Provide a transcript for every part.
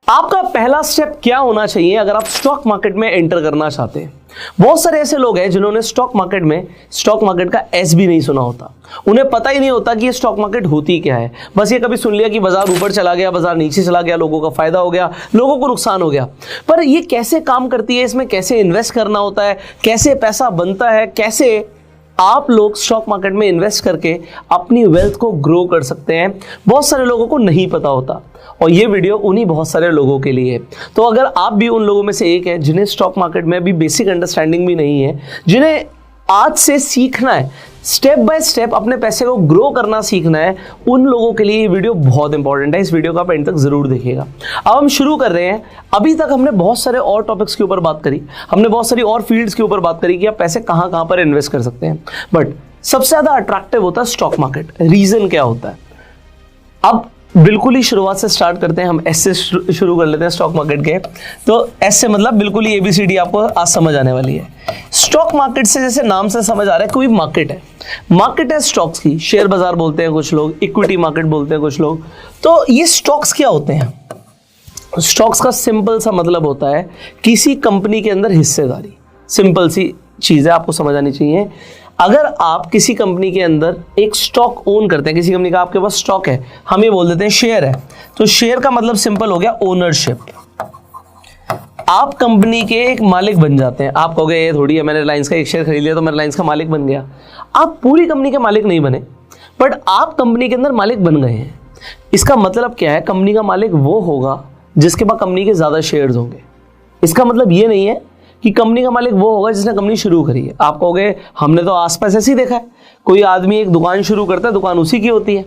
आपका पहला स्टेप क्या होना चाहिए अगर आप स्टॉक मार्केट में एंटर करना चाहते हैं? बहुत सारे ऐसे लोग हैं जिन्होंने स्टॉक मार्केट का एस भी नहीं सुना होता। उन्हें पता ही नहीं होता कि ये स्टॉक मार्केट होती क्या है। बस ये कभी सुन लिया कि बाजार ऊपर चला गया, बाजार नीचे चला गया, लोगों का फायदा हो गया, लोगों को नुकसान हो गया। पर ये कैसे काम करती है, इसमें कैसे इन्वेस्ट करना होता है, कैसे पैसा बनता है, कैसे आप लोग स्टॉक मार्केट में इन्वेस्ट करके अपनी वेल्थ को ग्रो कर सकते हैं, बहुत सारे लोगों को नहीं पता होता। और ये वीडियो उन्हीं बहुत सारे लोगों के लिए है। तो अगर आप भी उन लोगों में से एक है जिन्हें स्टॉक मार्केट में अभी बेसिक अंडरस्टैंडिंग भी नहीं है, जिन्हें आज से सीखना है, स्टेप बाय स्टेप अपने पैसे को ग्रो करना सीखना है, उन लोगों के लिए ये वीडियो बहुत इंपॉर्टेंट है। इस वीडियो को आप एंड तक जरूर देखिएगा। अब हम शुरू कर रहे हैं। अभी तक हमने बहुत सारे और टॉपिक्स के ऊपर बात करी, हमने बहुत सारी और फील्ड्स के ऊपर बात करी कि आप पैसे कहाँ कहाँ पर इन्वेस्ट कर सकते हैं। बट सबसे ज्यादा अट्रैक्टिव होता है स्टॉक मार्केट। रीजन क्या होता है? अब बिल्कुल ही शुरुआत से स्टार्ट करते हैं। हम एस से शुरू कर लेते हैं स्टॉक मार्केट के। तो एस से मतलब बिल्कुल ही ABCD आपको आज समझ आने वाली है। स्टॉक मार्केट से जैसे नाम से समझ आ रहा है, कोई मार्केट है, मार्केट है स्टॉक्स की, शेयर बाजार बोलते हैं कुछ लोग, इक्विटी मार्केट बोलते हैं कुछ लोग। तो ये स्टॉक्स क्या होते हैं? स्टॉक्स का सिंपल सा मतलब होता है किसी कंपनी के अंदर हिस्सेदारी। सिंपल सी चीज है, आपको समझ आनी चाहिए। अगर आप किसी कंपनी के अंदर एक स्टॉक ओन करते हैं, किसी कंपनी का आपके पास स्टॉक है, हम ये बोल देते हैं शेयर है, तो शेयर का मतलब सिंपल हो गया ओनरशिप। आप कंपनी के एक मालिक बन जाते हैं। आप कहोगे ये थोड़ी है, मैंने रिलायंस का एक शेयर खरीद लिया तो मैं रिलायंस का मालिक बन गया। आप पूरी कंपनी के मालिक नहीं बने, बट आप कंपनी के अंदर मालिक बन गए हैं। इसका मतलब क्या है? कंपनी का मालिक वो होगा जिसके पास कंपनी के ज्यादा शेयर्स होंगे। इसका मतलब ये नहीं है कि कंपनी का मालिक वो होगा जिसने कंपनी शुरू करी है। आप कहोगे हमने तो आसपास ऐसे ही देखा है, कोई आदमी एक दुकान शुरू करता है, दुकान उसी की होती है।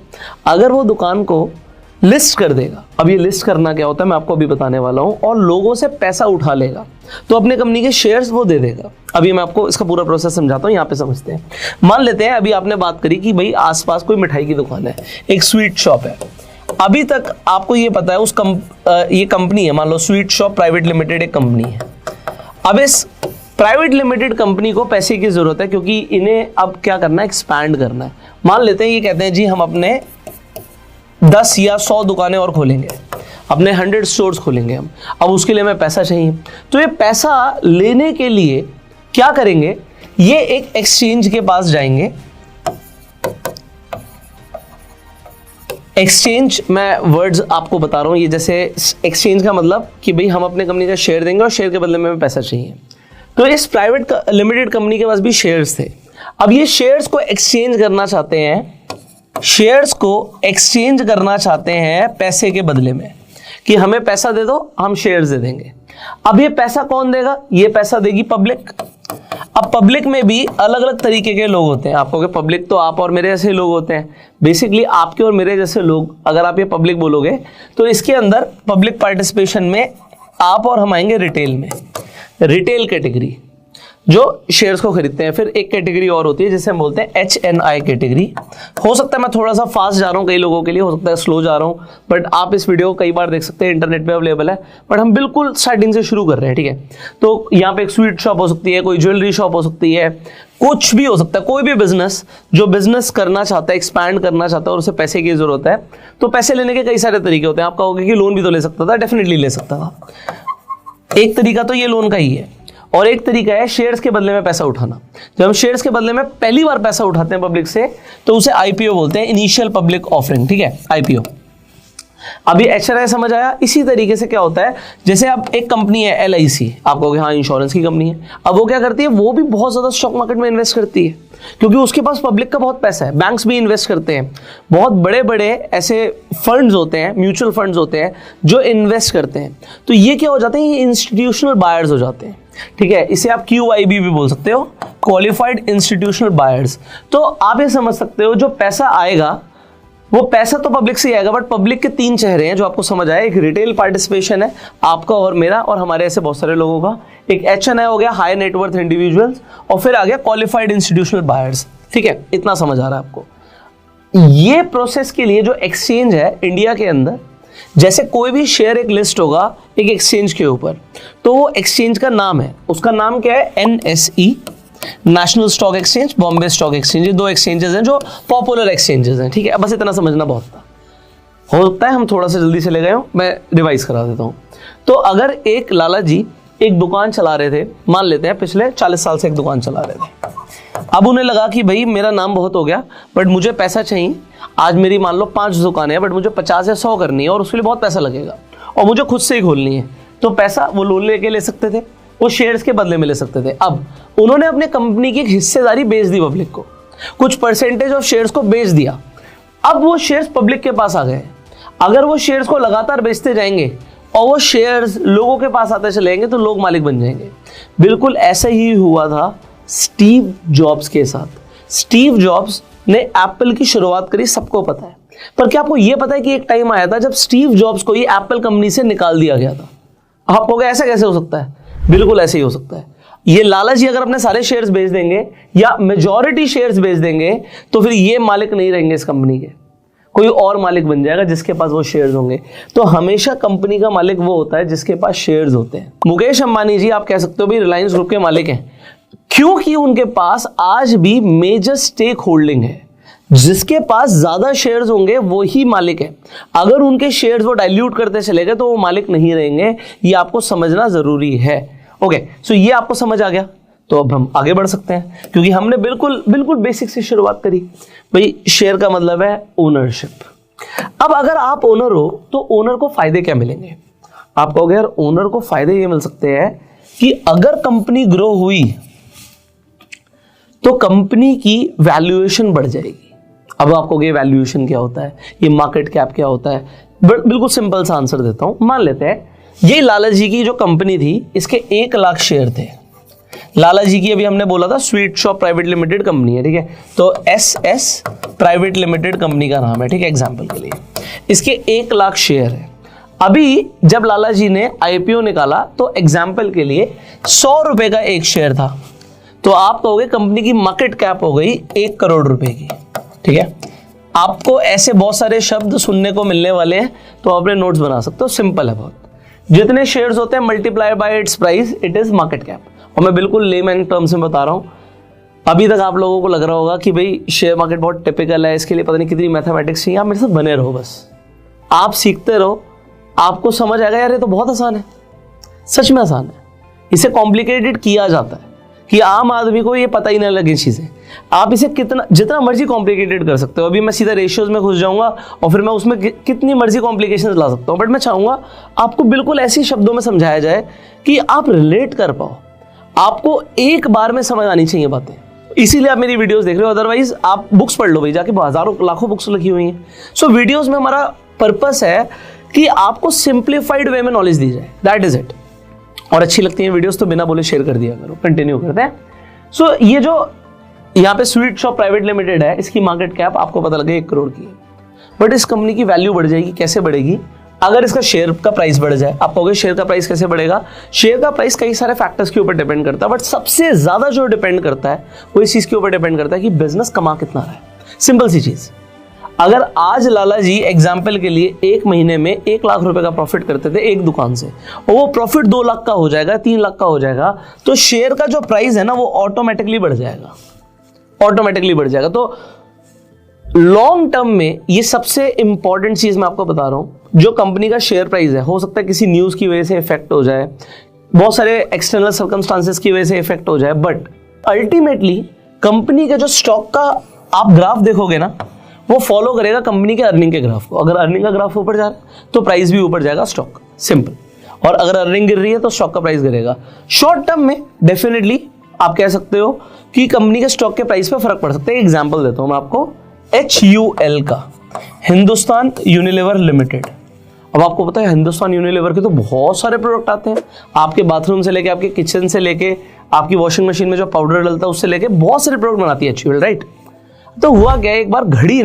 अगर वो दुकान को लिस्ट कर देगा, अब ये लिस्ट करना क्या होता है मैं आपको अभी बताने वाला हूं, और लोगों से पैसा उठा लेगा, तो अपने कंपनी के शेयर्स वो दे देगा। अभी मैं आपको इसका पूरा प्रोसेस समझाता हूं, यहां पे समझते हैं। मान लेते हैं अभी आपने बात करी कि भाई आसपास कोई मिठाई की दुकान है, एक स्वीट शॉप है। अभी तक आपको ये पता है ये कंपनी है, मान लो स्वीट शॉप प्राइवेट लिमिटेड एक कंपनी है। अब इस प्राइवेट लिमिटेड कंपनी को पैसे की जरूरत है, क्योंकि इन्हें अब क्या करना है? एक्सपैंड करना है। मान लेते हैं ये कहते हैं जी हम अपने 10 या 100 दुकानें और खोलेंगे, अपने 100 स्टोर्स खोलेंगे हम। अब उसके लिए हमें पैसा चाहिए, तो ये पैसा लेने के लिए क्या करेंगे? ये एक एक्सचेंज के पास जाएंगे। एक्सचेंज, मैं वर्ड्स आपको बता रहा हूं, ये जैसे एक्सचेंज का मतलब कि भाई हम अपने कंपनी का शेयर देंगे और शेयर के बदले में हमें पैसा चाहिए। तो इस प्राइवेट लिमिटेड कंपनी के पास भी शेयर्स थे। अब ये शेयर्स को एक्सचेंज करना चाहते हैं, शेयर्स को एक्सचेंज करना चाहते हैं पैसे के बदले में, कि हमें पैसा दे दो, हम शेयर्स दे देंगे। अब ये पैसा कौन देगा? ये पैसा देगी पब्लिक। अब पब्लिक में भी अलग अलग तरीके के लोग होते हैं। आप कहोगे पब्लिक तो आप और मेरे जैसे लोग होते हैं। बेसिकली आपके और मेरे जैसे लोग, अगर आप ये पब्लिक बोलोगे तो इसके अंदर पब्लिक पार्टिसिपेशन में आप और हम आएंगे रिटेल में। रिटेल कैटेगरी जो शेयर्स को खरीदते हैं। फिर एक कैटेगरी और होती है जिसे हम बोलते हैं HNI कैटेगरी। हो सकता है मैं थोड़ा सा फास्ट जा रहा हूँ कई लोगों के लिए, हो सकता है स्लो जा रहा हूँ, बट आप इस वीडियो को कई बार देख सकते हैं, इंटरनेट पे अवेलेबल है। बट हम बिल्कुल स्टार्टिंग से शुरू कर रहे हैं, ठीक है? तो यहाँ पे एक स्वीट शॉप हो सकती है, कोई ज्वेलरी शॉप हो सकती है, कुछ भी हो सकता है, कोई भी बिजनेस जो बिजनेस करना चाहता है, एक्सपैंड करना चाहता है और उसे पैसे की जरूरत है। तो पैसे लेने के कई सारे तरीके होते हैं। आप कहोगे कि लोन भी तो ले सकता था, डेफिनेटली ले सकता था। एक तरीका तो ये लोन का ही है, और एक तरीका है शेयर्स के बदले में पैसा उठाना। जब हम शेयर्स के बदले में पहली बार पैसा उठाते हैं पब्लिक से, तो उसे IPO बोलते हैं, इनिशियल पब्लिक ऑफरिंग, ठीक है? IPO। अभी HNI समझ आया? इसी तरीके से क्या होता है, जैसे आप एक कंपनी है LIC, आप कहोगे हाँ इंश्योरेंस की कंपनी है। अब वो क्या करती है? वो भी बहुत ज्यादा स्टॉक मार्केट में इन्वेस्ट करती है, क्योंकि उसके पास पब्लिक का बहुत पैसा है। बैंक्स भी इन्वेस्ट करते हैं, बहुत बड़े बड़े ऐसे फंड्स होते हैं, म्यूचुअल फंड्स होते हैं जो इन्वेस्ट करते हैं। तो ये क्या हो जाते हैं? ये इंस्टीट्यूशनल बायर्स हो जाते हैं, ठीक है? इसे आप QIB भी बोल सकते हो, क्वालिफाइड इंस्टीट्यूशनल बायर्स। तो आप ये समझ सकते हो जो पैसा आएगा वो पैसा तो पब्लिक से ही आएगा, बट पब्लिक के 3 चेहरे हैं जो आपको समझ आए। एक रिटेल पार्टिसिपेशन है, आपका और मेरा और हमारे ऐसे बहुत सारे लोगों का। एक HNI हो गया, हाई नेटवर्थ इंडिविजुअल्स, और फिर आ गया क्वालिफाइड इंस्टीट्यूशनल बायर्स, ठीक है? इतना समझ आ रहा है आपको? ये प्रोसेस के लिए जो एक्सचेंज है इंडिया के अंदर, जैसे कोई भी शेयर एक लिस्ट होगा एक एक्सचेंज के ऊपर, तो वो एक्सचेंज का नाम है, उसका नाम क्या है? NSE, national stock exchange, Bombay stock exchange. ये 2 एक्सचेंजेस हैं जो पॉपुलर एक्सचेंजेस हैं, ठीक है? बस इतना समझना बहुत था। हो सकता है हम थोड़ा सा जल्दी चले गए हो, मैं रिवाइज करा देता हूँ। तो अगर एक लाला जी एक दुकान चला रहे थे, मान लेते हैं पिछले 40 साल से एक दुकान चला रहे थे। अब उन्हें लगा कि भाई मेरा नाम बहुत हो गया, बट मुझे पैसा चाहिए। आज मेरी मान लो 5 दुकानें हैं, बट मुझे 50 या 100 करनी है और उसके लिए बहुत पैसा लगेगा और मुझे खुद से ही खोलनी है। तो पैसा वो लोन लेके ले सकते थे, वो शेयर्स के बदले में ले सकते थे। अब उन्होंने अपने कंपनी की एक हिस्सेदारी बेच दी पब्लिक को, कुछ परसेंटेज ऑफ शेयर्स को बेच दिया। अब वो शेयर्स पब्लिक के पास आ गए। अगर वो शेयर्स को लगातार बेचते जाएंगे और वो शेयर्स लोगों के पास आते चलेंगे तो लोग मालिक बन जाएंगे। बिल्कुल ऐसा ही हुआ था स्टीव जॉब्स के साथ। स्टीव जॉब्स ने एप्पल की शुरुआत करी, सबको पता है। पर क्या आपको यह पता है कि एक टाइम आया था जब स्टीव जॉब्स को ही एप्पल कंपनी से निकाल दिया गया था? आप कहोगे ऐसा कैसे हो सकता है? बिल्कुल ऐसे ही हो सकता है। ये लाला जी अगर अपने सारे शेयर्स बेच देंगे या मेजॉरिटी शेयर्स बेच देंगे तो फिर ये मालिक नहीं रहेंगे इस कंपनी के, कोई और मालिक बन जाएगा जिसके पास वो शेयर्स होंगे। तो हमेशा कंपनी का मालिक वो होता है जिसके पास शेयर्स होते हैं। मुकेश अंबानी जी आप कह सकते हो भी रिलायंस ग्रुप के मालिक हैं, क्योंकि उनके पास आज भी मेजर स्टेक होल्डिंग है। जिसके पास ज्यादा शेयर्स होंगे वो ही मालिक है। अगर उनके शेयर्स वो डाइल्यूट करते चले गए तो वो मालिक नहीं रहेंगे। ये आपको समझना जरूरी है। ओके, सो ये आपको समझ आ गया। तो अब हम आगे बढ़ सकते हैं, क्योंकि हमने बिल्कुल बेसिक से शुरुआत करी। भाई शेयर का मतलब है ओनरशिप। अब अगर आप ओनर हो तो ओनर को फायदे क्या मिलेंगे? आप कहोगे यार ओनर को फायदे ये मिल सकते हैं कि अगर कंपनी ग्रो हुई तो कंपनी की वैल्यूएशन बढ़ जाएगी। अब आप कहोगे वैल्यूएशन क्या होता है, ये मार्केट कैप क्या होता है? बिल्कुल सिंपल सा आंसर देता हूं। मान लेते हैं ये लाला जी की जो कंपनी थी, इसके 1 लाख शेयर थे। लाला जी की अभी हमने बोला था sweet shop private limited company है, ठीक है? तो SS प्राइवेट लिमिटेड कंपनी का नाम है, ठीक है, एग्जांपल के लिए। इसके 1 लाख शेयर है। अभी जब लाला जी ने IPO निकाला तो एग्जांपल के लिए 100 रुपए का एक शेयर था। तो आप कहोगे कंपनी की मार्केट कैप हो गई 1 करोड़ रुपए की, ठीक है? आपको ऐसे बहुत सारे शब्द सुनने को मिलने वाले हैं, तो अपने नोट्स बना सकते हो। सिंपल है बहुत। जितने शेयर्स होते हैं multiply by it's price, it is market cap. और मैं बिल्कुल लेमैन टर्म्स में बता रहा हूं। अभी तक आप लोगों को लग रहा होगा कि भाई शेयर मार्केट बहुत टिपिकल है, इसके लिए पता नहीं कितनी मैथमेटिक्स चाहिए। आप मेरे साथ बने रहो, बस आप सीखते रहो, आपको समझ आएगा यार ये तो बहुत आसान है। सच में आसान है। इसे कॉम्प्लिकेटेड किया जाता है कि आम आदमी को ये पता ही ना लगे चीजें। आप इसे जितना मर्जी कॉम्प्लिकेटेड कर सकते हो। अभी मैं सीधा रेशियोज में घुस जाऊंगा और फिर मैं उसमें कितनी मर्जी कॉम्प्लिकेशंस ला सकता हूं, बट मैं चाहूंगा आपको बिल्कुल ऐसे शब्दों में समझाया जाए कि आप रिलेट कर पाओ। आपको एक बार में समझ आनी चाहिए बातें, इसीलिए आप मेरी वीडियोस देख रहे हो। अदरवाइज आप बुक्स पढ़ लो भाई, जाके हजारों लाखों बुक्स लिखी हुई हैं। सो वीडियोस में हमारा पर्पस है कि आपको सिंप्लीफाइड वे में नॉलेज दी जाए, दैट इज इट। और अच्छी लगती है वीडियोस तो बिना बोले शेयर कर दिया करो। कंटिन्यू करते हैं। सो ये जो यहाँ पे स्वीट शॉप प्राइवेट लिमिटेड है, इसकी मार्केट कैप आपको पता लगे 1 करोड़ की है, बट इस कंपनी की वैल्यू बढ़ जाएगी। कैसे बढ़ेगी? अगर इसका शेयर का प्राइस बढ़ जाए। आप कहोगे शेयर का प्राइस कैसे बढ़ेगा? शेयर का प्राइस कई सारे फैक्टर्स के ऊपर डिपेंड करता है, बट सबसे ज्यादा जो डिपेंड करता है वो इस चीज के ऊपर डिपेंड करता है कि बिजनेस कमा कितना रहा है। सिंपल सी चीज, अगर आज लाला जी एग्जाम्पल के लिए 1 महीने में 1 लाख रुपए का प्रॉफिट करते थे एक दुकान से, और वो प्रॉफिट 2 लाख का हो जाएगा, 3 लाख का हो जाएगा, तो शेयर का जो प्राइस है ना वो ऑटोमेटिकली बढ़ जाएगा, ऑटोमेटिकली बढ़ जाएगा। तो लॉन्ग टर्म में ये सबसे इंपॉर्टेंट चीज मैं आपको बता रहा हूं, जो कंपनी का शेयर प्राइस है, हो सकता है किसी न्यूज की वजह से इफेक्ट हो जाए, बहुत सारे एक्सटर्नल सर्कमस्टांसेस की वजह से इफेक्ट हो जाए, बट अल्टीमेटली कंपनी का जो स्टॉक का आप ग्राफ देखोगे ना, वो फॉलो करेगा कंपनी के अर्निंग के ग्राफ को। अगर अर्निंग का ग्राफ ऊपर जा रहा है तो प्राइस भी ऊपर जाएगा, स्टॉक, सिंपल। और अगर अर्निंग गिर रही है तो स्टॉक का प्राइस गिरेगा। शॉर्ट टर्म में डेफिनेटली आप कह सकते हो कि कंपनी के स्टॉक के प्राइस पे फर्क पड़ सकता है। एग्जांपल देता हूं मैं आपको, HUL का, हिंदुस्तान यूनिलीवर लिमिटेड। अब आपको पता है हिंदुस्तान यूनिलीवर के तो बहुत सारे प्रोडक्ट आते हैं, आपके बाथरूम से लेके, आपके किचन से लेके, आपकी वॉशिंग मशीन में जो पाउडर डलता है उससे लेके बहुत सारे प्रोडक्ट बनाती है HUL, राइट? तो हुआ क्या, एक बार घड़ी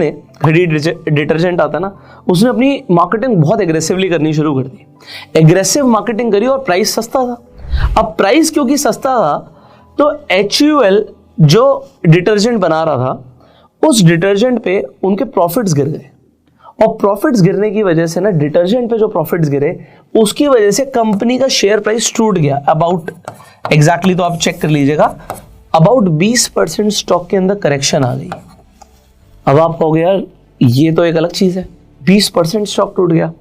डिटर्जेंट आता है ना, उसने अपनी मार्केटिंग बहुत एग्रेसिवली करनी शुरू कर दी। एग्रेसिव मार्केटिंग करी और प्राइस सस्ता था। अब प्राइस क्योंकि सस्ता था तो HUL जो डिटर्जेंट बना रहा था, उस डिटर्जेंट पे उनके प्रॉफिट्स गिर गए। और प्रॉफिट्स गिरने की वजह से ना, डिटर्जेंट पे जो प्रॉफिट्स गिरे उसकी वजह से कंपनी का शेयर प्राइस टूट गया। अबाउट एग्जैक्टली तो आप चेक कर लीजिएगा, अबाउट 20% स्टॉक के अंदर करेक्शन आ गई। अब आप कहोगे यार ये तो एक अलग चीज है, 20% स्टॉक टूट गया।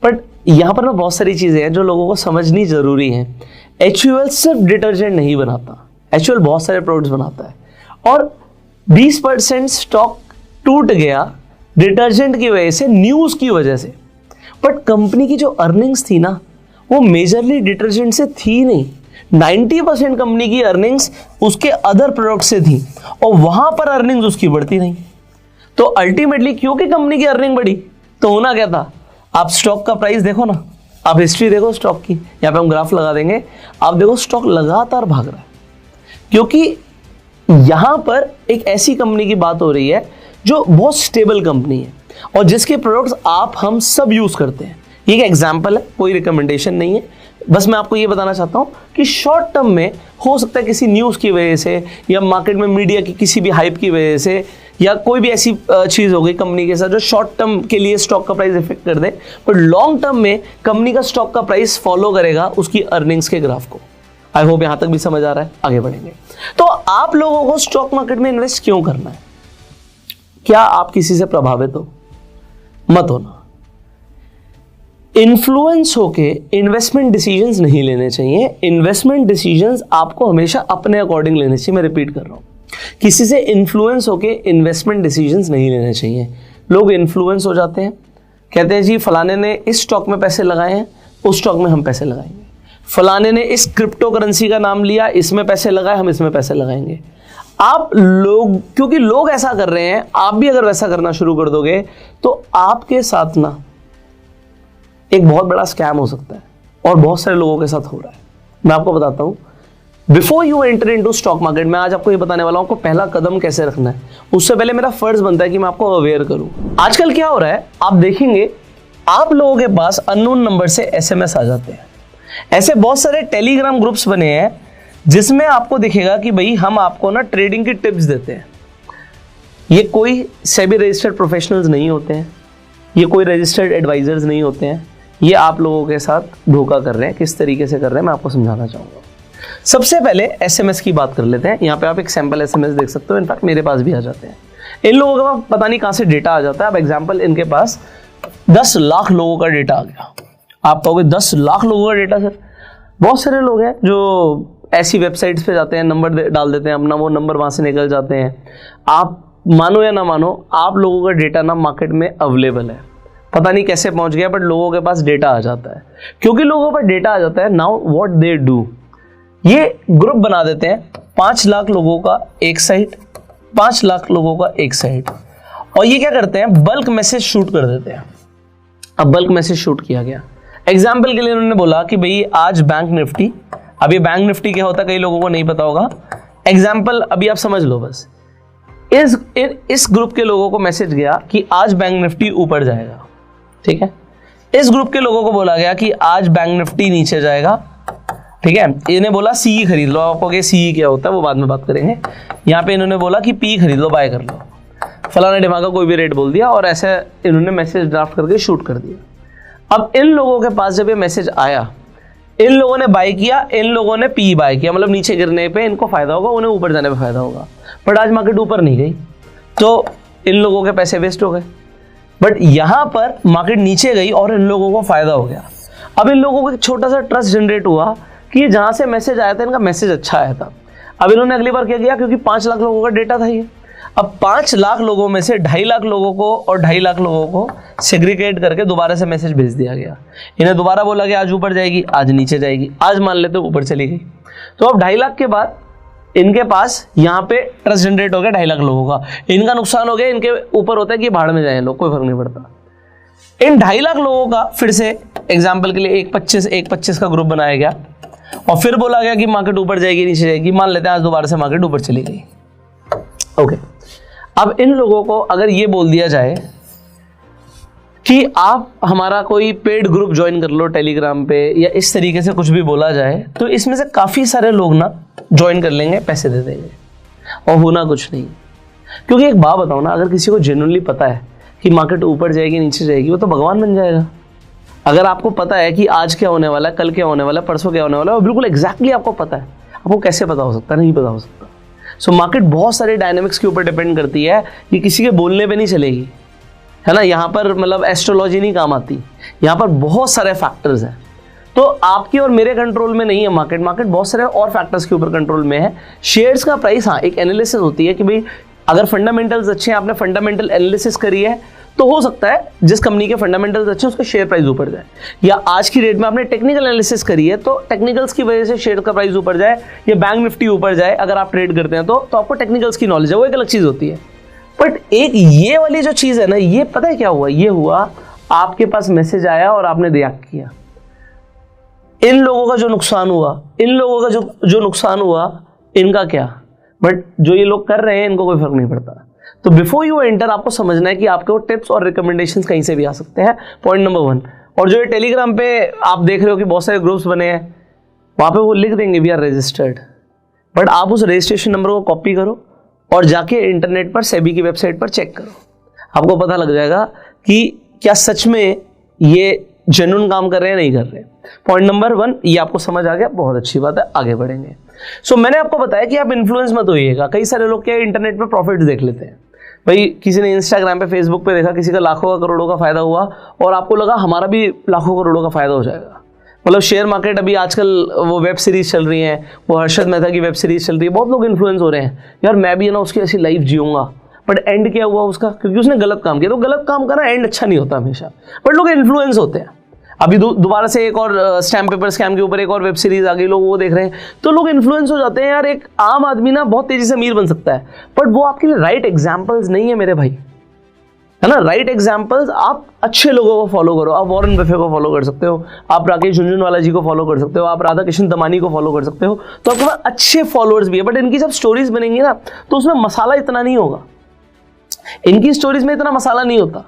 बट यहाँ पर ना बहुत सारी चीज़ें हैं जो लोगों को समझनी ज़रूरी हैं। HUL सिर्फ डिटर्जेंट नहीं बनाता, HUL बहुत सारे प्रोडक्ट्स बनाता है, और 20% स्टॉक टूट गया डिटर्जेंट की वजह से, न्यूज़ की वजह से। बट कंपनी की जो अर्निंग्स थी ना, वो मेजरली डिटर्जेंट से थी नहीं। 90% कंपनी की अर्निंग्स उसके अदर प्रोडक्ट से थी, और वहां पर अर्निंग्स उसकी बढ़ती नहीं। तो अल्टीमेटली क्योंकि कंपनी की अर्निंग बढ़ी, तो होना क्या था? आप स्टॉक का प्राइस देखो ना, आप हिस्ट्री देखो स्टॉक की, यहां पे हम ग्राफ लगा देंगे, आप देखो स्टॉक लगातार भाग रहा है, क्योंकि यहां पर एक ऐसी कंपनी की बात हो रही है जो बहुत स्टेबल कंपनी है और जिसके प्रोडक्ट्स आप हम सब यूज करते हैं। ये एक एग्जांपल है, कोई रिकमेंडेशन नहीं है, बस मैं आपको ये बताना चाहता हूं कि शॉर्ट टर्म में हो सकता है किसी न्यूज की वजह से या मार्केट में मीडिया की किसी भी हाइप की वजह से या कोई भी ऐसी चीज हो गई कंपनी के साथ जो शॉर्ट टर्म के लिए स्टॉक का प्राइस इफेक्ट कर दे, पर लॉन्ग टर्म में कंपनी का स्टॉक का प्राइस फॉलो करेगा उसकी अर्निंग्स के ग्राफ को। आई होप यहां तक भी समझ आ रहा है, आगे बढ़ेंगे। तो आप लोगों को स्टॉक मार्केट में इन्वेस्ट क्यों करना है? क्या आप किसी से प्रभावित हो? मत होना। इन्फ्लुएंस होके इन्वेस्टमेंट डिसीजंस नहीं लेने चाहिए। इन्वेस्टमेंट डिसीजंस आपको हमेशा अपने अकॉर्डिंग लेने चाहिए। मैं रिपीट कर रहा हूं, किसी से इन्फ्लुएंस होके इन्वेस्टमेंट डिसीजंस नहीं लेने चाहिए। लोग इन्फ्लुएंस हो जाते हैं, कहते हैं जी फलाने ने इस स्टॉक में पैसे लगाए हैं, उस स्टॉक में हम पैसे लगाएंगे। फलाने ने इस क्रिप्टो करेंसी का नाम लिया, इसमें पैसे लगाए, हम इसमें पैसे लगाएंगे। आप लोग, क्योंकि लोग ऐसा कर रहे हैं, आप भी अगर वैसा करना शुरू कर दोगे तो आपके साथ ना एक बहुत बड़ा स्कैम हो सकता है, और बहुत सारे लोगों के साथ हो रहा है। मैं आपको बताता हूं, before you enter into stock market, मैं आज आपको ये बताने वाला हूं आपको पहला कदम कैसे रखना है। उससे पहले मेरा फर्ज बनता है कि मैं आपको अवेयर करूं। आजकल क्या हो रहा है, आप देखेंगे आप लोगों के पास अननोन नंबर से SMS आ जाते हैं। ऐसे बहुत सारे टेलीग्राम ग्रुप्स बने हैं जिसमें आपको दिखेगा कि भाई हम आपको ना ट्रेडिंग की टिप्स देते हैं। ये कोई सेबी रजिस्टर्ड प्रोफेशनल्स नहीं होते हैं, ये कोई रजिस्टर्ड एडवाइजर्स नहीं होते हैं, ये आप लोगों के साथ धोखा कर रहे हैं। किस तरीके से कर रहे हैं मैं आपको समझाना चाहूंगा। सबसे पहले SMS की बात कर लेते हैं। यहाँ पे आप एक सैंपल SMS देख सकते हो, इनफैक्ट मेरे पास भी आ जाते हैं। इन लोगों के पास पता नहीं कहां से डेटा आ जाता है। अब एग्जाम्पल, इनके पास 10 लाख लोगों का डेटा आ गया। आप कहोगे 10 लाख लोगों का डेटा सर? बहुत सारे लोग हैं जो ऐसी वेबसाइट्स पे जाते हैं, नंबर डाल देते हैं अपना, वो नंबर वहां से निकल जाते हैं। आप मानो या ना मानो, आप लोगों का डेटा ना मार्केट में अवेलेबल है, पता नहीं कैसे पहुंच गया, बट लोगों के पास डेटा आ जाता है। क्योंकि लोगों पर डेटा आ जाता है, नाउ व्हाट दे डू, ये ग्रुप बना देते हैं 5 लाख लोगों का एक साइड, 5 लाख लोगों का एक साइड, और ये क्या करते हैं, बल्क मैसेज शूट कर देते हैं। अब बल्क मैसेज शूट किया गया, एग्जाम्पल के लिए उन्होंने बोला कि भाई आज बैंक निफ्टी, अब ये बैंक निफ्टी क्या होता है कई लोगों को नहीं पता होगा। एग्जाम्पल अभी आप समझ लो बस, इस ग्रुप के लोगों को मैसेज गया कि आज बैंक निफ्टी ऊपर जाएगा, ठीक है। इस ग्रुप के लोगों को बोला गया कि आज बैंक निफ्टी नीचे जाएगा, ठीक है। इन्हें बोला CE खरीद लो, आपको CE क्या होता है वो बाद में बात करेंगे। यहाँ पे इन्होंने बोला कि P खरीद लो, बाय कर लो, फलाना ढिमाका कोई भी रेट बोल दिया, और ऐसे इन्होंने मैसेज ड्राफ्ट करके शूट कर दिया। अब इन लोगों के पास जब ये मैसेज आया, इन लोगों ने बाय किया, इन लोगों ने P बाय किया, मतलब नीचे गिरने पे इनको फायदा होगा, उन्हें ऊपर जाने पे फायदा होगा। बट आज मार्केट ऊपर नहीं गई तो इन लोगों के पैसे वेस्ट हो गए। बट यहां पर मार्केट नीचे गई और इन लोगों को फायदा हो गया। अब इन लोगों को एक छोटा सा ट्रस्ट जनरेट हुआ कि जहां से मैसेज आया था इनका मैसेज अच्छा आया था। अब इन्होंने अगली बार क्या किया, क्योंकि 5 लाख लोगों का डेटा था ये, अब 5 लाख लोगों में से 2.5 लाख लोगों को और 2.5 लाख लोगों को सेग्रीगेट करके दोबारा से मैसेज भेज दिया गया। इन्हें दोबारा बोला कि आज ऊपर जाएगी, आज नीचे जाएगी, आज मान लेते ऊपर चली गई। तो अब 2.5 लाख के बाद इनके पास यहाँ पे ट्रस्ट जनरेट हो गया 2.5 लाख लोगों का। इनका नुकसान हो गया, इनके ऊपर होता है कि भाड़ में जाए लोग, कोई फर्क नहीं पड़ता। इन 2.5 लाख लोगों का फिर से एग्जाम्पल के लिए एक 25 का ग्रुप बनाया गया, और फिर बोला गया कि मार्केट ऊपर जाएगी नीचे जाएगी, मान लेते हैं आज दोबारा से मार्केट ऊपर चली गई। ओके, अब इन लोगों को अगर ये बोल दिया जाए कि आप हमारा कोई पेड ग्रुप ज्वाइन कर लो टेलीग्राम पे, या इस तरीके से कुछ भी बोला जाए, तो इसमें से काफी सारे लोग ना ज्वाइन कर लेंगे, पैसे दे देंगे, और होना कुछ नहीं। क्योंकि एक बात बताओ ना, अगर किसी को जेन्युइनली पता है कि मार्केट ऊपर जाएगी नीचे जाएगी, वो तो भगवान बन जाएगा। अगर आपको पता है कि आज क्या होने वाला है, कल क्या होने वाला है, परसों क्या होने वाला है, बिल्कुल एग्जैक्टली आपको पता है, आपको कैसे पता हो सकता है? नहीं पता हो सकता। सो मार्केट बहुत सारे डायनेमिक्स के ऊपर डिपेंड करती है, ये किसी के बोलने पे नहीं चलेगी, है ना, यहाँ पर मतलब एस्ट्रोलॉजी नहीं काम आती, यहाँ पर बहुत सारे फैक्टर्स हैं। तो आपकी और मेरे कंट्रोल में नहीं है मार्केट, मार्केट बहुत सारे और फैक्टर्स के ऊपर कंट्रोल में है। शेयर्स का प्राइस, हाँ एक एनालिसिस होती है कि भाई अगर फंडामेंटल्स अच्छे हैं, आपने फंडामेंटल एनालिसिस करी है, तो हो सकता है जिस कंपनी के फंडामेंटल्स अच्छे हैं उसका शेयर प्राइस ऊपर जाए, या आज की डेट में आपने टेक्निकल एनालिसिस करी है तो टेक्निकल्स की वजह से शेयर का प्राइस ऊपर जाए या बैंक निफ्टी ऊपर जाए, अगर आप ट्रेड करते हैं तो आपको टेक्निकल्स की नॉलेज है, वो एक अलग चीज़ होती है। बट एक ये वाली जो चीज़ है ना, ये पता है क्या हुआ, ये हुआ आपके पास मैसेज आया और आपने रिएक्ट किया। इन लोगों का जो नुकसान हुआ, इन लोगों का जो नुकसान हुआ, इनका क्या, बट जो ये लोग कर रहे हैं इनको कोई फर्क नहीं पड़ता। तो बिफोर यू एंटर आपको समझना है कि आपके वो टिप्स और रिकमेंडेशंस कहीं से भी आ सकते हैं, पॉइंट नंबर 1। और जो ये टेलीग्राम पे आप देख रहे हो कि बहुत सारे ग्रुप्स बने हैं, वहाँ पे वो लिख देंगे वी आर रजिस्टर्ड, बट आप उस रजिस्ट्रेशन नंबर को कॉपी करो और जाके इंटरनेट पर सेबी की वेबसाइट पर चेक करो, आपको पता लग जाएगा कि क्या सच में ये जेन्युइन काम कर रहे हैं नहीं कर रहे। पॉइंट नंबर 1 ये आपको समझ आ गया, बहुत अच्छी बात है, आगे बढ़ेंगे। सो मैंने आपको बताया कि आप इन्फ्लुएंस मत होइएगा। कई सारे लोग क्या इंटरनेट पे प्रॉफिट्स देख लेते हैं, भाई किसी ने इंस्टाग्राम पे फेसबुक पे देखा किसी का लाखों का करोड़ों का फायदा हुआ और आपको लगा हमारा भी लाखों करोड़ों का फायदा हो जाएगा। मतलब शेयर मार्केट अभी आजकल वो वेब सीरीज चल रही है, वो हर्षद मेहता की वेब सीरीज चल रही है, बहुत लोग इन्फ्लुएंस हो रहे हैं, यार मैं भी है ना उसकी ऐसी लाइफ जीऊंगा, बट एंड क्या हुआ उसका, क्योंकि उसने गलत काम किया। तो गलत काम का ना एंड अच्छा नहीं होता हमेशा, बट लोग इन्फ्लुएंस होते हैं। अभी दोबारा से एक और स्टैम्प पेपर स्कैम के ऊपर एक और वेब सीरीज आ गई, लोग वो देख रहे हैं, तो लोग इन्फ्लुएंस हो जाते हैं। यार एक आम आदमी ना बहुत तेजी से अमीर बन सकता है, बट वो आपके लिए राइट एग्जाम्पल्स नहीं है मेरे भाई, है ना। राइट एग्जाम्पल्स आप अच्छे लोगों को फॉलो करो, आप वॉरेन बफे को फॉलो कर सकते हो, आप राकेश झुनझुनवाला जी को फॉलो कर सकते हो, आप राधा कृष्ण दमानी को फॉलो कर सकते हो, तो आपके पास अच्छे फॉलोअर्स भी है। बट इनकी जब स्टोरीज बनेंगी ना तो उसमें मसाला इतना नहीं होगा, इनकी स्टोरीज में इतना मसाला नहीं होता।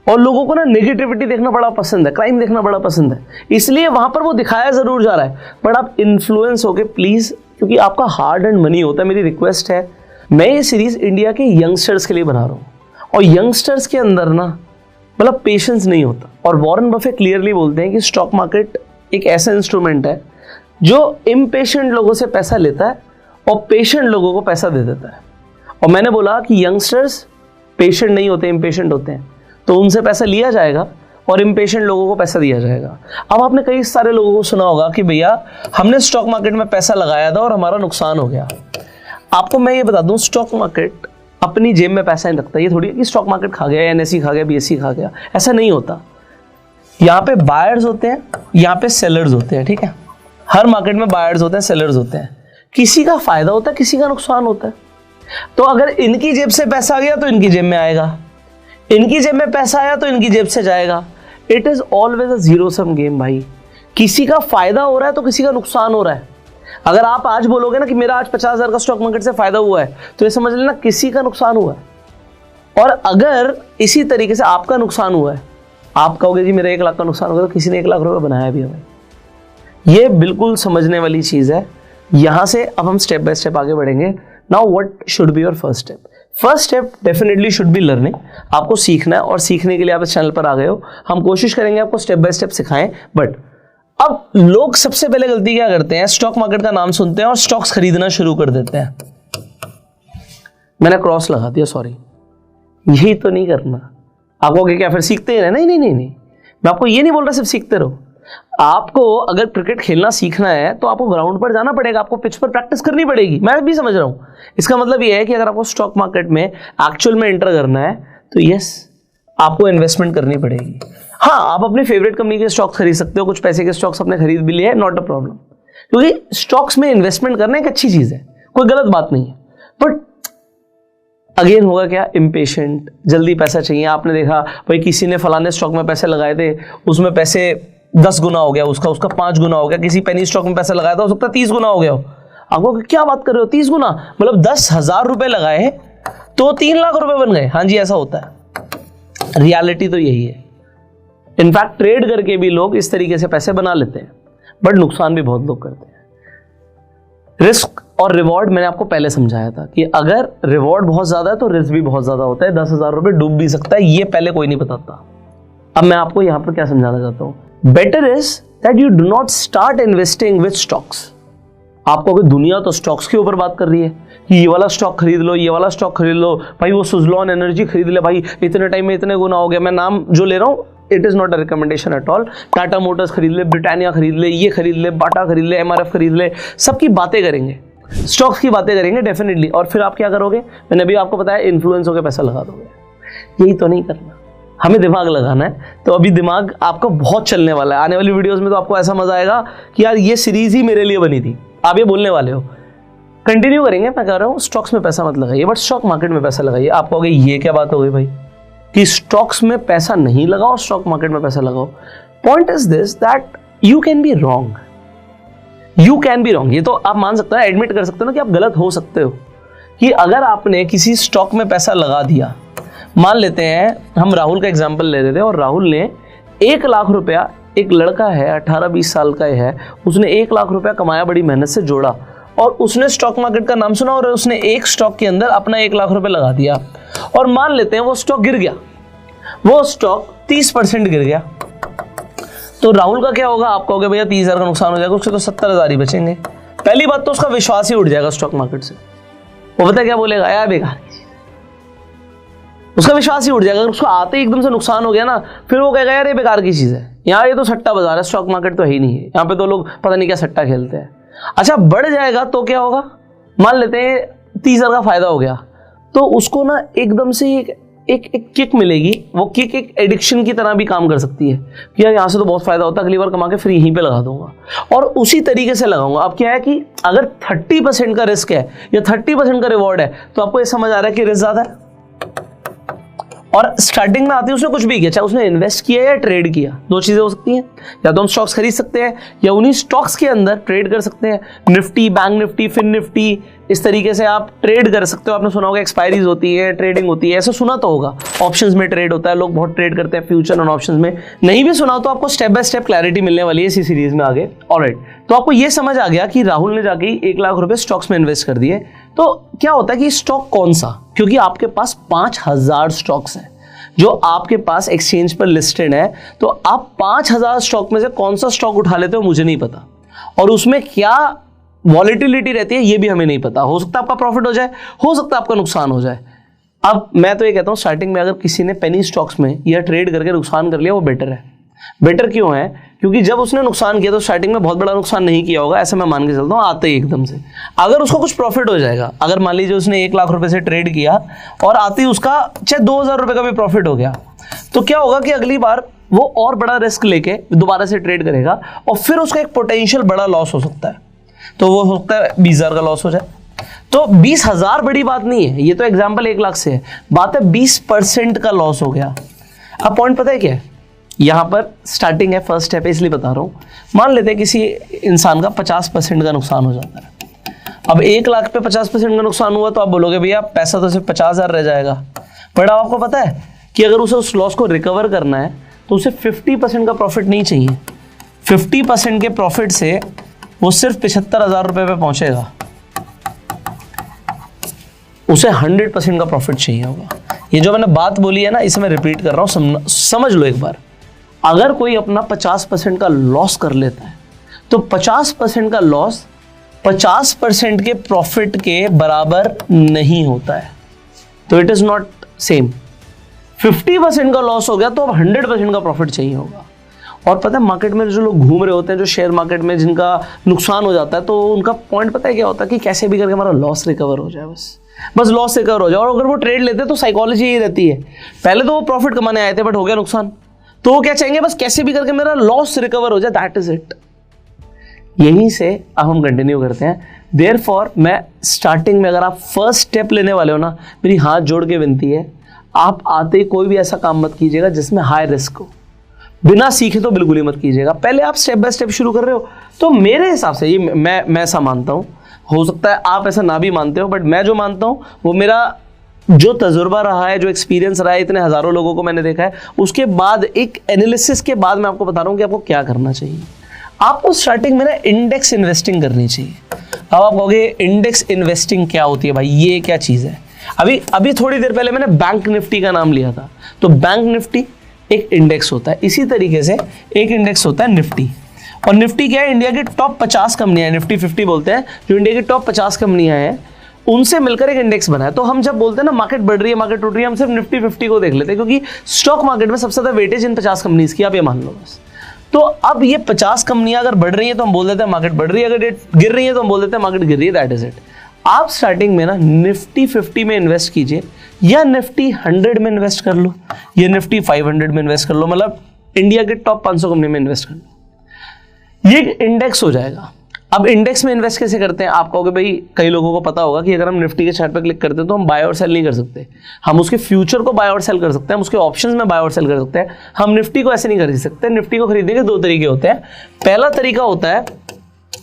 और लोगों को ना नेगेटिविटी देखना बड़ा पसंद है, क्राइम देखना बड़ा पसंद है, इसलिए वहां पर वो दिखाया जरूर जा रहा है। बट आप इन्फ्लुएंस होके प्लीज, क्योंकि आपका हार्ड एंड मनी होता है, मेरी रिक्वेस्ट है, मैं ये सीरीज इंडिया के यंगस्टर्स के लिए बना रहा हूँ, और यंगस्टर्स के अंदर ना मतलब पेशेंस नहीं होता। और वॉरेन बफे क्लियरली बोलते हैं कि स्टॉक मार्केट एक ऐसा इंस्ट्रूमेंट है जो इम्पेशेंट लोगों से पैसा लेता है और पेशेंट लोगों को पैसा दे देता है। और मैंने बोला कि यंगस्टर्स पेशेंट नहीं होते, इम्पेशेंट होते हैं, तो उनसे पैसा लिया जाएगा और इम्पेशेंट लोगों को पैसा दिया जाएगा। अब आपने कई सारे लोगों को सुना होगा कि भैया हमने स्टॉक मार्केट में पैसा लगाया था और हमारा नुकसान हो गया। आपको मैं ये बता दूं, स्टॉक मार्केट अपनी जेब में पैसा नहीं रखता। ये थोड़ी कि स्टॉक मार्केट खा गया, एनएसई खा गया, बीएसई खा गया, ऐसा नहीं होता। यहाँ पे बायर्स होते हैं, यहाँ पे सेलर्स होते हैं, ठीक है। हर मार्केट में बायर्स होते हैं, सेलर्स होते हैं, किसी का फायदा होता है, किसी का नुकसान होता है। तो अगर इनकी जेब से पैसा गया तो इनकी जेब में आएगा, इनकी जेब में पैसा आया तो इनकी जेब से जाएगा। It is always a zero sum game भाई, किसी का फायदा हो रहा है तो किसी का नुकसान हो रहा है। अगर आप आज बोलोगे ना कि मेरा आज 50,000 का स्टॉक मार्केट से फायदा हुआ है, तो ये समझ लेना किसी का नुकसान हुआ है। और अगर इसी तरीके से आपका नुकसान हुआ है, आप कहोगे जी मेरा 1 लाख का नुकसान हो गया, तो किसी ने 1 लाख रुपए बनाया भी हमें। ये बिल्कुल समझने वाली चीज है। यहां से अब हम स्टेप बाय स्टेप आगे बढ़ेंगे। Now what should be your first step? First step definitely should be learning. आपको सीखना है, और सीखने के लिए आप इस चैनल पर आ गए हो, हम कोशिश करेंगे आपको स्टेप बाय स्टेप सिखाएं। बट अब लोग सबसे पहले गलती क्या करते हैं, स्टॉक मार्केट का नाम सुनते हैं और स्टॉक्स खरीदना शुरू कर देते हैं। मैंने क्रॉस लगा दिया, सॉरी, यही तो नहीं करना। आपको क्या फिर सीखते ही रहना? नहीं नहीं नहीं नहीं, मैं आपको ये नहीं बोल रहा सिर्फ सीखते रहो। आपको अगर क्रिकेट खेलना सीखना है तो आपको ग्राउंड पर जाना पड़ेगा, आपको पिच पर प्रैक्टिस करनी पड़ेगी। मैं भी समझ रहा हूं। इसका मतलब ये है कि अगर आपको स्टॉक मार्केट में एक्चुअल में एंटर करना है तो यस, आपको इन्वेस्टमेंट करनी पड़ेगी। हाँ, आप अपने फेवरेट कंपनी के स्टॉक्स खरीद सकते हो, कुछ पैसे के स्टॉक्स अपने खरीद भी लिए, नॉट अ प्रॉब्लम, क्योंकि स्टॉक्स में इन्वेस्टमेंट करना एक अच्छी चीज है, कोई गलत बात नहीं है। बट अगेन होगा क्या, इम्पेशेंट, जल्दी पैसा चाहिए। आपने देखा भाई किसी ने फलाने स्टॉक में पैसे लगाए थे, उसमें पैसे 10 गुना हो गया, उसका 5 गुना हो गया। किसी पेनी स्टॉक में पैसा लगाया था, हो सकता है 30 गुना हो गया हो। आपको क्या बात कर रहे हो, 30 गुना? मतलब 10,000 रुपए लगाए तो 3 लाख रुपए बन गए। हाँ जी, ऐसा होता है, रियलिटी तो यही है। इनफैक्ट ट्रेड करके भी लोग इस तरीके से पैसे बना लेते हैं, बट नुकसान भी बहुत लोग करते हैं। रिस्क और रिवॉर्ड मैंने आपको पहले समझाया था कि अगर रिवॉर्ड बहुत ज्यादा है तो रिस्क भी बहुत ज्यादा होता है। 10,000 रुपए डूब भी सकता है, ये पहले कोई नहीं बताता। अब मैं आपको यहां पर क्या समझाना चाहता हूं, better is that you do not start investing with stocks. आप कहोगे दुनिया तो स्टॉक्स के ऊपर बात कर रही है कि ये वाला स्टॉक खरीद लो, ये वाला स्टॉक खरीद लो भाई, वो सुजलॉन एनर्जी खरीद ले भाई, इतने टाइम में इतने गुना हो गया। मैं नाम जो ले रहा हूँ it is not a recommendation at all. Tata Motors खरीद ले, ब्रिटानिया खरीद ले, ये खरीद ले, बाटा खरीद ले, MRF खरीद ले, सबकी बातें करेंगे, स्टॉक्स की बातें करेंगे डेफिनेटली। और फिर आप क्या करोगे, मैंने अभी आपको बताया इन्फ्लुएंस होकर पैसा लगा दोगे। यही तो नहीं करना, हमें दिमाग लगाना है। तो अभी दिमाग आपका बहुत चलने वाला है, आने वाली वीडियोस में तो आपको ऐसा मजा आएगा कि यार ये सीरीज ही मेरे लिए बनी थी। आप ये बोलने वाले हो, कंटिन्यू करेंगे। मैं कह रहा हूँ स्टॉक्स में पैसा मत लगाइए, बट स्टॉक मार्केट में पैसा लगाइए। आप कहोगे ये क्या बात हो गई भाई कि स्टॉक्स में पैसा नहीं लगाओ, स्टॉक मार्केट में पैसा लगाओ। Point is this that you can be wrong, you can be wrong. ये तो आप मान सकते हो, एडमिट कर सकते हो ना कि आप गलत हो सकते हो। कि अगर आपने किसी स्टॉक में पैसा लगा दिया, मान लेते हैं हम राहुल का एग्जाम्पल ले रहे थे, और राहुल ने 1 लाख रुपया, एक लड़का है 18-20 साल का है, उसने 1 लाख रुपया कमाया, बड़ी मेहनत से जोड़ा, और उसने स्टॉक मार्केट का नाम सुना और उसने एक स्टॉक के अंदर अपना 1 लाख रुपया लगा दिया। और मान लेते हैं वो स्टॉक गिर गया, वो स्टॉक 30% गिर गया, तो राहुल का क्या होगा? आप कहोगे भैया 30,000 का नुकसान हो जाएगा, उसके तो 70,000 ही बचेंगे। पहली बात तो उसका विश्वास ही उठ जाएगा स्टॉक मार्केट से। वो पता क्या बोलेगा, यार बेकार, उसका विश्वास ही उठ जाएगा। अगर उसको आते ही एकदम से नुकसान हो गया ना, फिर वो कहेगा यार ये बेकार की चीज़ है, यहाँ ये तो सट्टा बाजार है, स्टॉक मार्केट तो है ही नहीं है, यहाँ पे तो लोग पता नहीं क्या सट्टा खेलते हैं। अच्छा, बढ़ जाएगा तो क्या होगा? मान लेते हैं 30,000 का फायदा हो गया, तो उसको ना एकदम से एक किक मिलेगी। वो किक एक एडिक्शन की तरह भी काम कर सकती है कि यार यहाँ से तो बहुत फायदा होता है, अगली बार कमा के फिर यहीं पे लगा दूंगा और उसी तरीके से लगाऊंगा। अब क्या है कि अगर 30% का रिस्क है या 30% का रिवॉर्ड है, तो आपको ये समझ आ रहा है कि रिस्क ज्यादा है। और स्टार्टिंग में आती है उसने कुछ भी किया, चाहे उसने इन्वेस्ट किया या ट्रेड किया, दो चीजें हो सकती हैं। या तो हम स्टॉक्स खरीद सकते हैं या उन्हीं स्टॉक्स के अंदर ट्रेड कर सकते हैं। Nifty, bank Nifty, fin Nifty, इस तरीके से आप ट्रेड कर सकते हो। आपने सुना होगा एक्सपायरीज होती है, ट्रेडिंग होती है, ऐसा सुना तो होगा। ऑप्शंस में ट्रेड होता है, लोग बहुत ट्रेड करते हैं फ्यूचर और ऑप्शंस में। नहीं भी सुना तो आपको स्टेप बाय स्टेप क्लैरिटी मिलने वाली है इसी सीरीज में आगे। ऑलराइट, तो आपको ये समझ आ गया कि राहुल ने जाके 1 लाख रुपए स्टॉक्स में इन्वेस्ट कर दिए। तो क्या होता है कि स्टॉक कौन सा, क्योंकि आपके पास 5,000 स्टॉक्स हैं जो आपके पास एक्सचेंज पर लिस्टेड है, तो आप 5,000 स्टॉक में से कौन सा स्टॉक उठा लेते हो मुझे नहीं पता, और उसमें क्या वॉलेटिलिटी रहती है ये भी हमें नहीं पता। हो सकता है आपका प्रॉफिट हो जाए, हो सकता है आपका नुकसान हो जाए। अब मैं तो ये कहता हूं स्टार्टिंग में अगर किसी ने पेनी स्टॉक्स में या ट्रेड करके नुकसान कर लिया, वो बेटर है। बेटर क्यों है? क्योंकि जब उसने नुकसान किया तो स्टार्टिंग में बहुत बड़ा नुकसान नहीं किया होगा, ऐसा मैं मान के चलता हूँ आते ही एकदम से। अगर उसको कुछ प्रॉफिट हो जाएगा, अगर मान लीजिए उसने 1 लाख रुपए से ट्रेड किया और आते ही उसका चाहे 2,000 रुपए का भी प्रॉफिट हो गया, तो क्या होगा कि अगली बार वो और बड़ा रिस्क लेके दोबारा से ट्रेड करेगा और फिर उसका एक पोटेंशियल बड़ा लॉस हो सकता है। तो वो हो सकता है 20,000 का लॉस हो जाए। तो 20,000 बड़ी बात नहीं है, ये तो एग्जाम्पल 1 लाख से है, बात है 20% का लॉस हो गया। अब पॉइंट पता है क्या है? यहां पर स्टार्टिंग है, फर्स्ट स्टेप है, इसलिए बता रहा हूं। मान लेते हैं किसी इंसान का 50% का नुकसान हो जाता है। अब 1 लाख पे 50% का नुकसान हुआ तो आप बोलोगे भैया पैसा तो सिर्फ 50,000 रह जाएगा। बट अब आपको पता है कि अगर उसे उस लॉस को रिकवर करना है तो उसे 50% का प्रॉफिट नहीं चाहिए। 50% के प्रॉफिट से वो सिर्फ 75,000 रुपए पे पहुंचेगा, उसे 100% का प्रॉफिट चाहिए होगा। ये जो मैंने बात बोली है ना, इसे मैं रिपीट कर रहा हूं, समझ लो एक बार। अगर कोई अपना 50% का लॉस कर लेता है तो 50% का लॉस 50% के प्रॉफिट के बराबर नहीं होता है, तो इट इज नॉट सेम। 50% का लॉस हो गया तो अब 100% का प्रॉफिट चाहिए होगा। और पता है मार्केट में जो लोग घूम रहे होते हैं, जो शेयर मार्केट में जिनका नुकसान हो जाता है, तो उनका पॉइंट पता है क्या होता है कि कैसे भी करके हमारा लॉस रिकवर हो जाए, बस लॉस रिकवर हो जाए। और अगर वो ट्रेड लेते तो साइकोलॉजी यही रहती है, पहले तो वो प्रॉफिट कमाने आए थे बट हो गया नुकसान, तो वो क्या चाहेंगे, बस कैसे भी करके मेरा लॉस रिकवर हो जाए, दैट इज इट। यहीं से अब हम कंटिन्यू करते हैं। देयरफॉर मैं स्टार्टिंग में, अगर आप फर्स्ट स्टेप लेने वाले हो ना, मेरी हाथ जोड़ के विनती है, आप आते ही कोई भी ऐसा काम मत कीजिएगा जिसमें हाई रिस्क हो। बिना सीखे तो बिल्कुल ही मत कीजिएगा। पहले आप स्टेप बाय स्टेप शुरू कर रहे हो, तो मेरे हिसाब से ये मैं ऐसा मानता हूँ, हो सकता है आप ऐसा ना भी मानते हो, बट मैं जो मानता हूँ वो मेरा जो तजुर्बा रहा है, जो एक्सपीरियंस रहा है, इतने हजारों लोगों को मैंने देखा है, उसके बाद एक एनालिसिस के बाद मैं आपको बता रहा हूँ कि आपको क्या करना चाहिए। आपको स्टार्टिंग में ना इंडेक्स इन्वेस्टिंग करनी चाहिए। अब आप कहोगे इंडेक्स इन्वेस्टिंग क्या होती है भाई, ये क्या चीज़ है? अभी थोड़ी देर पहले मैंने बैंक निफ्टी का नाम लिया था, तो बैंक निफ्टी एक इंडेक्स होता है, इसी तरीके से एक इंडेक्स होता है निफ्टी। और निफ्टी क्या है, इंडिया की टॉप 50 कंपनियां, निफ्टी 50 बोलते हैं, जो इंडिया की टॉप 50 कंपनियां हैं उनसे मिलकर एक इंडेक्स बना है। तो हम जब बोलते हैं ना मार्केट बढ़ रही है, मार्केट टूट रही है, हम सिर्फ निफ्टी 50 को देख लेते हैं, क्योंकि स्टॉक मार्केट में सबसे ज्यादा वेटेज इन 50 कंपनीज की, आप ये मान लो बस। तो अब ये 50 कंपनियां अगर बढ़ रही है तो हम बोल देते हैं मार्केट बढ़ रही है, अगर गिर रही है तो हम बोल देते हैं मार्केट गिर रही है, दैट इज इट। आप स्टार्टिंग में ना निफ्टी 50 में इन्वेस्ट कीजिए, या निफ्टी 100 में इन्वेस्ट कर लो, या निफ्टी 500 में इन्वेस्ट कर लो, मतलब इंडिया के टॉप 500 कंपनी में इन्वेस्ट कर लो, ये इंडेक्स हो जाएगा। अब इंडेक्स में इन्वेस्ट कैसे करते हैं, आप कहोगे भाई कई लोगों को पता होगा कि अगर हम निफ्टी के चार्ट पर क्लिक करते हैं तो हम बाय और सेल नहीं कर सकते, हम उसके फ्यूचर को बाय और सेल कर सकते हैं, हम उसके ऑप्शंस में बाय और सेल कर सकते हैं, हम निफ्टी को ऐसे नहीं खरीद सकते। निफ्टी को खरीदने के दो तरीके होते हैं। पहला तरीका होता है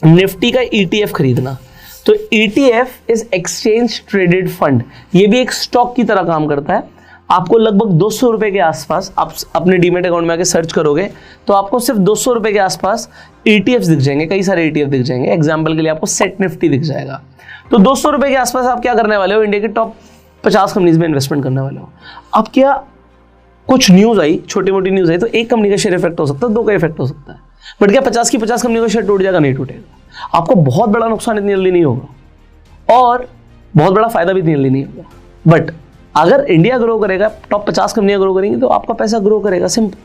निफ्टी का ETF खरीदना। तो ETF is exchange traded fund, ये भी एक स्टॉक की तरह काम करता है। आपको लगभग 200 रुपए के आसपास, आप अपने डीमेट अकाउंट में आके सर्च करोगे तो आपको सिर्फ 200 रुपए के आसपास ETFs दिख जाएंगे, कई सारे ETF दिख जाएंगे। एग्जाम्पल के लिए आपको सेट निफ्टी दिख जाएगा। तो 200 रुपए के आसपास आप क्या करने वाले हो, इंडिया के टॉप 50 कंपनीज में इन्वेस्टमेंट करने वाले हो। अब क्या कुछ न्यूज आई, छोटी मोटी न्यूज आई, तो एक कंपनी का शेयर इफेक्ट हो सकता है, दो का इफेक्ट हो सकता है, बट क्या 50 की 50 कंपनी का शेयर टूट जाएगा, नहीं टूटेगा। आपको बहुत बड़ा नुकसान इतनी जल्दी नहीं होगा और बहुत बड़ा फायदा भी इतनी जल्दी नहीं होगा। बट अगर इंडिया ग्रो करेगा, टॉप 50 कंपनियां ग्रो करेंगी, तो आपका पैसा ग्रो करेगा, सिंपल।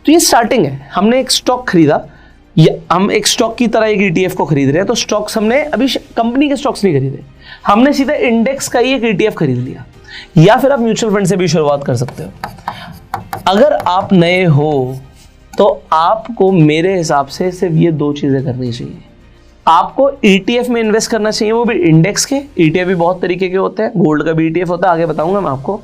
तो ये स्टार्टिंग है। हमने एक स्टॉक खरीदा, या हम एक स्टॉक की तरह एक ETF को खरीद रहे हैं। तो स्टॉक्स हमने अभी कंपनी के स्टॉक्स नहीं खरीदे, हमने सीधा इंडेक्स का ही एक ETF खरीद लिया। या फिर आप म्यूचुअल फंड से भी शुरुआत कर सकते हो। अगर आप नए हो तो आपको मेरे हिसाब से सिर्फ ये दो चीजें करनी चाहिए। आपको ETF में इन्वेस्ट करना चाहिए, वो भी इंडेक्स के। ETF भी बहुत तरीके के होते हैं, गोल्ड का भी ETF होता है, आगे बताऊंगा मैं आपको।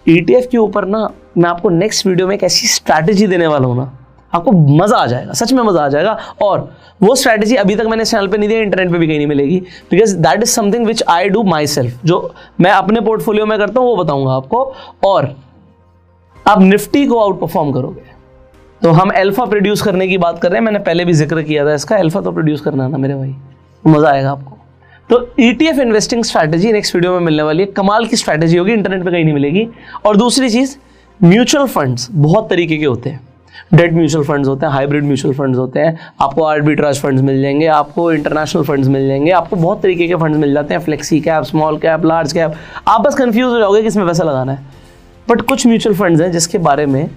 ETF के ऊपर ना मैं आपको नेक्स्ट वीडियो में एक ऐसी स्ट्रैटेजी देने वाला हूं ना, आपको मजा आ जाएगा, सच में मजा आ जाएगा। और वो स्ट्रैटेजी अभी तक मैंने चैनल पे नहीं दी, इंटरनेट पे भी कहीं नहीं मिलेगी, because that is something which I do my self. जो मैं अपने पोर्टफोलियो में करता हूं वो बताऊंगा आपको। और आप निफ्टी को आउट परफॉर्म करोगे। तो हम अल्फा प्रोड्यूस करने की बात कर रहे हैं, मैंने पहले भी जिक्र किया था इसका। अल्फा तो प्रोड्यूस करना ना मेरे भाई, मजा आएगा आपको। तो ETF investing strategy next video में मिलने वाली है, कमाल की स्ट्रैटेजी होगी, इंटरनेट पे कहीं नहीं मिलेगी। और दूसरी चीज, म्यूचुअल फंड्स बहुत तरीके के होते हैं। डेट म्यूचुअल फंड्स होते हैं, हाइब्रिड म्यूचुअल फंड्स होते हैं, आपको आर्बिट्राज फंड्स मिल जाएंगे, आपको इंटरनेशनल फंड्स मिल जाएंगे, आपको बहुत तरीके के फंड्स मिल जाते हैं, flexi cap, small cap, large cap. आप बस कंफ्यूज हो जाओगे किसमें पैसा लगाना है। बट कुछ म्यूचुअल फंड्स हैं जिसके बारे में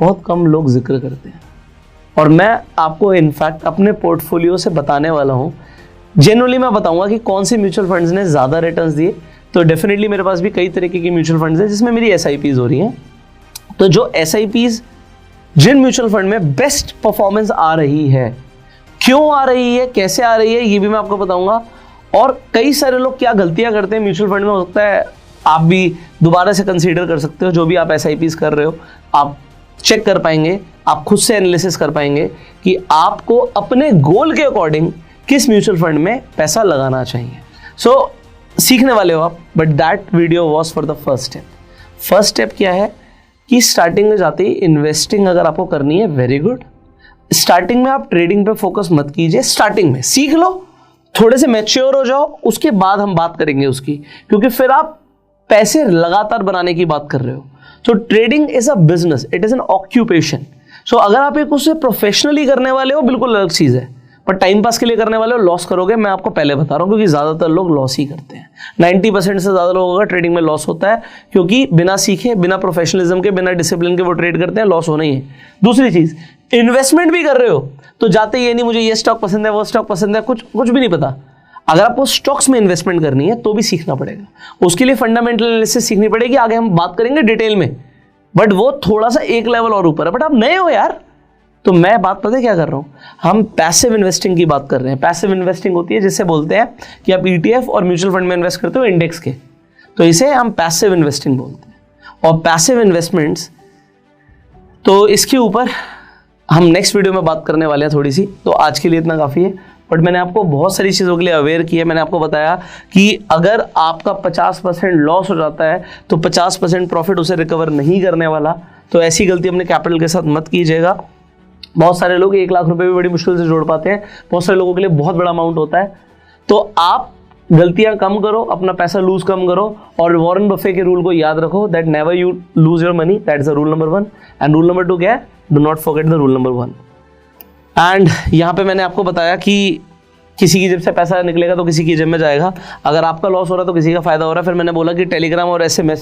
बहुत कम लोग जिक्र करते हैं, और मैं आपको इनफैक्ट अपने पोर्टफोलियो से बताने वाला हूं। जेन्युइनली मैं बताऊंगा कि कौन से म्यूचुअल फंड्स ने ज्यादा रिटर्न्स दिए। तो डेफिनेटली मेरे पास भी कई तरीके की म्यूचुअल फंड्स हैं जिसमें मेरी SIPs हो रही हैं। तो जो SIPs, जिन म्यूचुअल फंड में बेस्ट परफॉर्मेंस आ रही है, क्यों आ रही है, कैसे आ रही है, ये भी मैं आपको बताऊंगा। और कई सारे लोग क्या गलतियां करते हैं म्यूचुअल फंड में, हो सकता है आप भी दोबारा से कंसीडर कर सकते हो। जो भी आप SIPs कर रहे हो, आप चेक कर पाएंगे, आप खुद से एनालिसिस कर पाएंगे कि आपको अपने गोल के अकॉर्डिंग किस म्यूचुअल फंड में पैसा लगाना चाहिए। सो सीखने वाले हो आप, but that video was for the first step. First step क्या है कि स्टार्टिंग में जाते ही इन्वेस्टिंग अगर आपको करनी है, वेरी गुड। स्टार्टिंग में आप ट्रेडिंग पे फोकस मत कीजिए, स्टार्टिंग में सीख लो, थोड़े से मैच्योर हो जाओ, उसके बाद हम बात करेंगे उसकी, क्योंकि फिर आप पैसे लगातार बनाने की बात कर रहे हो। तो trading is a business, it is an occupation. So अगर आप एक उसे प्रोफेशनली करने वाले हो, बिल्कुल अलग चीज है, पर टाइम पास के लिए करने वाले हो, लॉस करोगे। मैं आपको पहले बता रहा हूं, क्योंकि ज्यादातर लोग लॉस ही करते हैं। 90% से ज्यादा लोगों का ट्रेडिंग में लॉस होता है, क्योंकि बिना सीखे, बिना प्रोफेशनलिज्म के, बिना डिसिप्लिन के वो ट्रेड करते हैं, लॉस होना ही है। दूसरी चीज, इन्वेस्टमेंट भी कर रहे हो तो जाते ये नहीं मुझे ये स्टॉक पसंद है, वो स्टॉक पसंद है, कुछ भी नहीं पता। अगर आपको स्टॉक्स में इन्वेस्टमेंट करनी है तो भी सीखना पड़ेगा, उसके लिए फंडामेंटल एनालिसिस सीखनी पड़ेगी। आगे हम बात करेंगे डिटेल में, बट वो थोड़ा सा एक लेवल और ऊपर है। बट आप नए हो यार, तो मैं बात पता है क्या कर रहा हूं, हम पैसिव इन्वेस्टिंग की बात कर रहे हैं। पैसिव इन्वेस्टिंग होती है जिसे बोलते हैं कि आप ETF और म्यूचुअल फंड में इन्वेस्ट करते हो इंडेक्स के, तो इसे हम पैसिव इन्वेस्टिंग बोलते हैं। और पैसिव इन्वेस्टमेंट्स, तो इसके ऊपर हम नेक्स्ट वीडियो में बात करने वाले हैं थोड़ी सी। तो आज के लिए इतना काफ़ी है, बट मैंने आपको बहुत सारी चीज़ों के लिए अवेयर किया। मैंने आपको बताया कि अगर आपका 50% लॉस हो जाता है तो 50% प्रॉफिट उसे रिकवर नहीं करने वाला। तो ऐसी गलती अपने कैपिटल के साथ मत कीजिएगा। बहुत सारे लोग 1 लाख रुपए भी बड़ी मुश्किल से जोड़ पाते हैं, बहुत सारे लोगों के लिए बहुत बड़ा अमाउंट होता है। तो आप गलतियां कम करो, अपना पैसा लूज कम करो, और वॉरेन बफे के रूल को याद रखो, that never you lose your money, that is the rule number 1। And rule number 2 क्या है, do not forget the rule number 1। And यहाँ पे मैंने आपको बताया कि किसी की जेब से पैसा निकलेगा तो किसी की जेब में जाएगा, अगर आपका लॉस हो रहा है तो किसी का फायदा हो रहा है। फिर मैंने बोला कि टेलीग्राम और SMS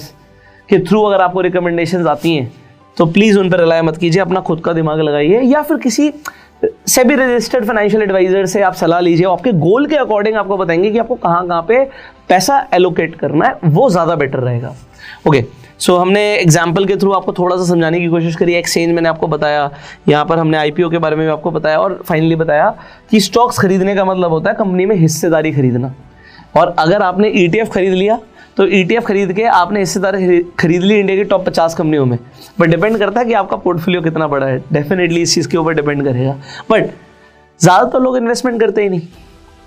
के थ्रू अगर आपको रिकमेंडेशंस आती हैं तो प्लीज़ उन पर रिलाय मत कीजिए, अपना खुद का दिमाग लगाइए या फिर किसी सेबी रजिस्टर्ड फाइनेंशियल एडवाइजर से आप सलाह लीजिए। आपके गोल के अकॉर्डिंग आपको बताएंगे कि आपको कहाँ पे पैसा एलोकेट करना है, वो ज़्यादा बेटर रहेगा। ओके, सो हमने एग्जाम्पल के थ्रू आपको थोड़ा सा समझाने की कोशिश करी। एक्सचेंज मैंने आपको बताया, यहाँ पर हमने IPO के बारे में भी आपको बताया, और फाइनली बताया कि स्टॉक्स खरीदने का मतलब होता है कंपनी में हिस्सेदारी खरीदना। और अगर आपने ETF खरीद लिया तो ETF खरीद के आपने हिस्सेदारी खरीद ली इंडिया की टॉप 50 कंपनियों में, बट डिपेंड करता है कि आपका पोर्टफोलियो कितना बड़ा है, डेफिनेटली इस चीज़ के ऊपर डिपेंड करेगा। बट ज़्यादातर लोग इन्वेस्टमेंट करते ही नहीं,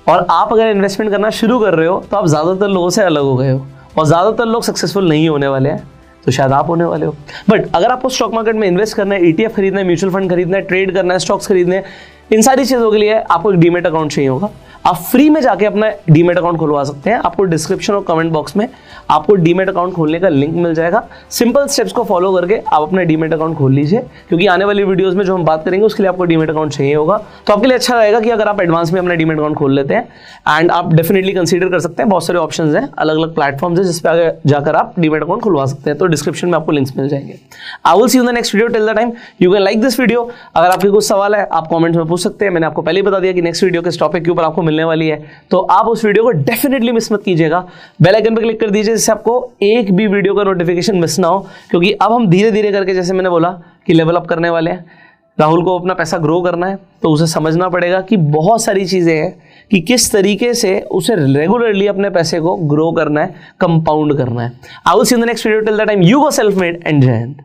और आप अगर इन्वेस्टमेंट करना शुरू कर रहे हो तो आप ज़्यादातर लोगों से अलग हो गए हो, और ज़्यादातर लोग सक्सेसफुल नहीं होने वाले हैं, तो शायद आप होने वाले हो। बट अगर आपको स्टॉक मार्केट में इन्वेस्ट करना है, ETF खरीदना है, म्यूचुअल फंड खरीदना है, ट्रेड करना है, स्टॉक्स खरीदने हैं, इन सारी चीज़ों के लिए आपको डीमेट अकाउंट चाहिए होगा। आप फ्री में जाके अपना डीमेट अकाउंट खुलवा सकते हैं। आपको डिस्क्रिप्शन और कमेंट बॉक्स में आपको डीमेट अकाउंट खोलने का लिंक मिल जाएगा। सिंपल स्टेप्स को फॉलो करके आप अपना डीमेट अकाउंट खोल लीजिए, क्योंकि आने वाली वीडियोस में जो हम बात करेंगे उसके लिए आपको डीमेट अकाउंट चाहिए होगा। तो आपके लिए अच्छा रहेगा कि अगर आप एडवांस में अपना डीमेट अकाउंट खोल लेते हैं, एंड आप डेफिनेटली कंसीडर कर सकते हैं। बहुत सारे ऑप्शंस हैं, अलग अलग प्लेटफॉर्म्स हैं जिस पे आगे जाकर आप डीमेट अकाउंट खुलवा सकते हैं। तो डिस्क्रिप्शन में आपको लिंक्स मिल जाएंगे। I will see you in the next video. Till the time you can like this video. अगर आपके कुछ सवाल है आप कमेंट्स में पूछ सकते हैं। मैंने आपको पहले ही बता दिया कि नेक्स्ट वीडियो किस टॉपिक के ऊपर आपको मिलने वाली है, तो आप उस वीडियो को डेफिनेटली मिस मत कीजिएगा। बेल आइकन पर क्लिक कर दीजिए जिससे आपको एक भी वीडियो का नोटिफिकेशन मिस ना हो, क्योंकि अब हम धीरे धीरे करके, जैसे मैंने बोला कि लेवल अप करने वाले हैं। राहुल को अपना पैसा ग्रो करना है तो उसे समझना पड़ेगा कि बहुत सारी चीज़ें हैं कि किस तरीके से उसे रेगुलरली अपने पैसे को ग्रो करना है, कंपाउंड करना है। I will see you in the next video. Till that time you go self made and जय हिंद।